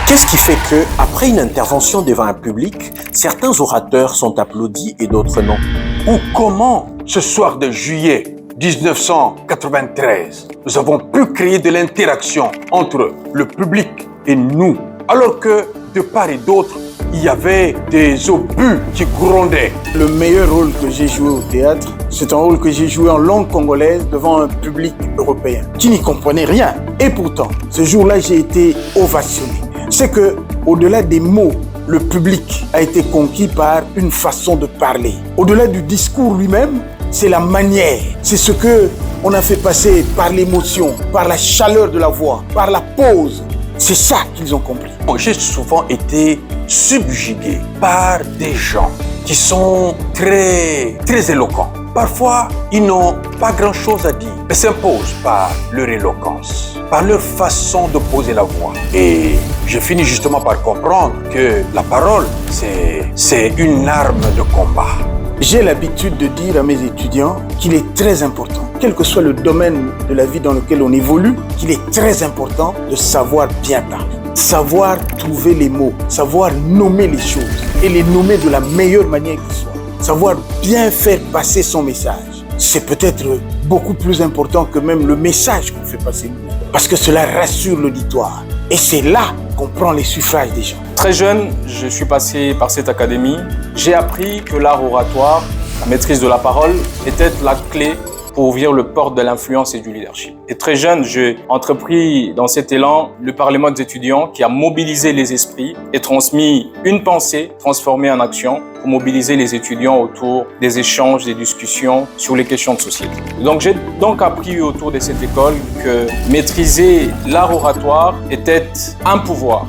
Qu'est-ce qui fait que, après une intervention devant un public, certains orateurs sont applaudis et d'autres non? Ou comment, ce soir de juillet 1993, nous avons pu créer de l'interaction entre le public et nous, alors que de part et d'autre, il y avait des obus qui grondaient. Le meilleur rôle que j'ai joué au théâtre, c'est un rôle que j'ai joué en langue congolaise devant un public européen qui n'y comprenait rien. Et pourtant, ce jour-là, j'ai été ovationné. C'est que, au-delà des mots, le public a été conquis par une façon de parler. Au-delà du discours lui-même, c'est la manière. C'est ce que on a fait passer par l'émotion, par la chaleur de la voix, par la pause. C'est ça qu'ils ont compris. J'ai souvent été subjugué par des gens qui sont très éloquents. Parfois, ils n'ont pas grand-chose à dire, mais s'imposent par leur éloquence, par leur façon de poser la voix. Et je finis justement par comprendre que la parole, c'est une arme de combat. J'ai l'habitude de dire à mes étudiants qu'il est très important, quel que soit le domaine de la vie dans lequel on évolue, qu'il est très important de savoir bien parler, savoir trouver les mots, savoir nommer les choses et les nommer de la meilleure manière qui soit, savoir bien faire passer son message. C'est peut-être beaucoup plus important que même le message qu'on fait passer nous, parce que cela rassure l'auditoire et c'est là qu'on prend les suffrages des gens. Très jeune, je suis passé par cette académie. J'ai appris que l'art oratoire, la maîtrise de la parole, était la clé pour ouvrir le porte de l'influence et du leadership. Et très jeune, j'ai entrepris dans cet élan le Parlement des étudiants qui a mobilisé les esprits et transmis une pensée transformée en action pour mobiliser les étudiants autour des échanges, des discussions sur les questions de société. Donc j'ai donc appris autour de cette école que maîtriser l'art oratoire était un pouvoir,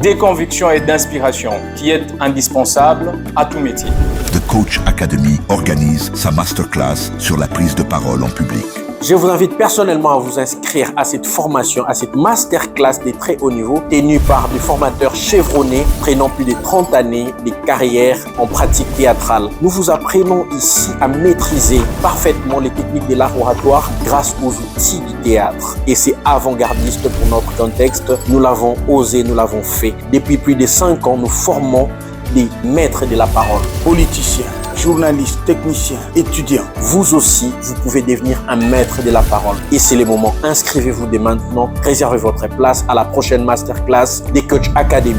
des convictions et d'inspiration qui est indispensable à tout métier. The Coach Academy organise sa masterclass sur la prise de parole en public. Je vous invite personnellement à vous inscrire à cette formation, à cette masterclass des très hauts niveaux, tenue par des formateurs chevronnés, prenant plus de 30 années de carrière en pratique théâtrale. Nous vous apprenons ici à maîtriser parfaitement les techniques de l'art oratoire grâce aux outils du théâtre. Et c'est avant-gardiste pour notre contexte. Nous l'avons osé, nous l'avons fait. Depuis plus de 5 ans, nous formons des maîtres de la parole. Politiciens, journalistes, techniciens, étudiants. Vous aussi, vous pouvez devenir un maître de la parole. Et c'est le moment. Inscrivez-vous dès maintenant. Réservez votre place à la prochaine masterclass des Coach Academy.